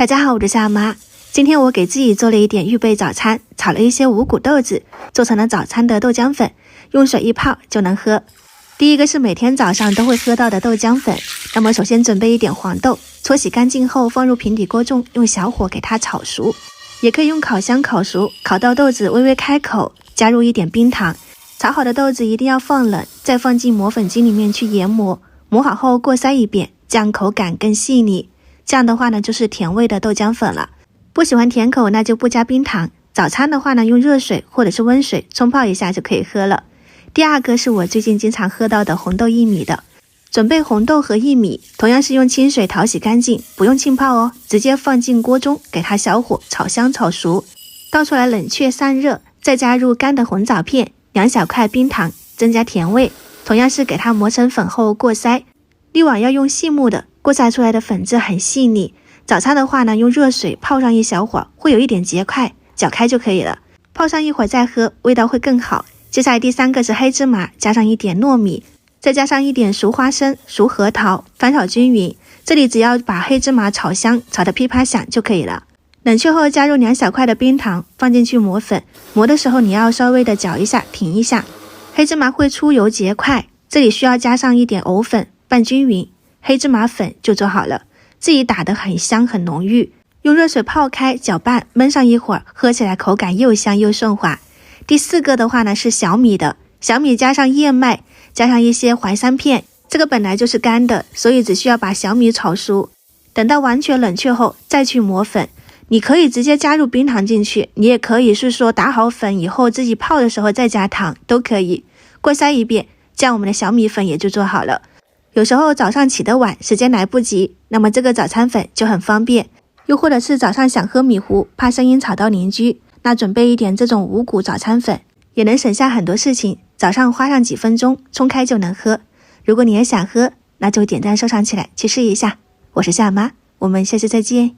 大家好，我是夏妈。今天我给自己做了一点预备早餐，炒了一些五谷豆子，做成了早餐的豆浆粉，用水一泡就能喝。第一个是每天早上都会喝到的豆浆粉，那么首先准备一点黄豆，搓洗干净后放入平底锅中，用小火给它炒熟，也可以用烤箱烤熟，烤到豆子微微开口，加入一点冰糖。炒好的豆子一定要放冷，再放进磨粉机里面去研磨，磨好后过筛一遍，这样口感更细腻。这样的话呢，就是甜味的豆浆粉了。不喜欢甜口，那就不加冰糖。早餐的话呢，用热水或者是温水冲泡一下就可以喝了。第二个是我最近经常喝到的红豆薏米的。准备红豆和薏米，同样是用清水淘洗干净，不用浸泡哦，直接放进锅中，给它小火炒香炒熟，倒出来冷却散热，再加入干的红枣片，2小块冰糖，增加甜味。同样是给它磨成粉后过筛，滤网要用细木的，过筛出来的粉质很细腻。早餐的话呢，用热水泡上一小会儿，会有一点结块，搅开就可以了。泡上一会儿再喝，味道会更好。接下来第三个是黑芝麻，加上一点糯米，再加上一点熟花生、熟核桃，翻炒均匀。这里只要把黑芝麻炒香，炒得噼啪响就可以了。冷却后加入2小块的冰糖，放进去磨粉。磨的时候你要稍微的搅一下，停一下。黑芝麻会出油结块，这里需要加上一点藕粉，拌均匀，黑芝麻粉就做好了。自己打得很香很浓郁，用热水泡开搅拌焖上一会儿，喝起来口感又香又顺滑。第四个的话呢是小米的，小米加上燕麦，加上一些淮山片，这个本来就是干的，所以只需要把小米炒熟，等到完全冷却后再去磨粉。你可以直接加入冰糖进去，你也可以是说打好粉以后自己泡的时候再加糖都可以。过筛一遍，这样我们的小米粉也就做好了。有时候早上起得晚，时间来不及，那么这个早餐粉就很方便。又或者是早上想喝米糊，怕声音吵到邻居，那准备一点这种五谷早餐粉，也能省下很多事情。早上花上几分钟冲开就能喝。如果你也想喝，那就点赞收藏起来去试一下。我是夏妈，我们下期再见。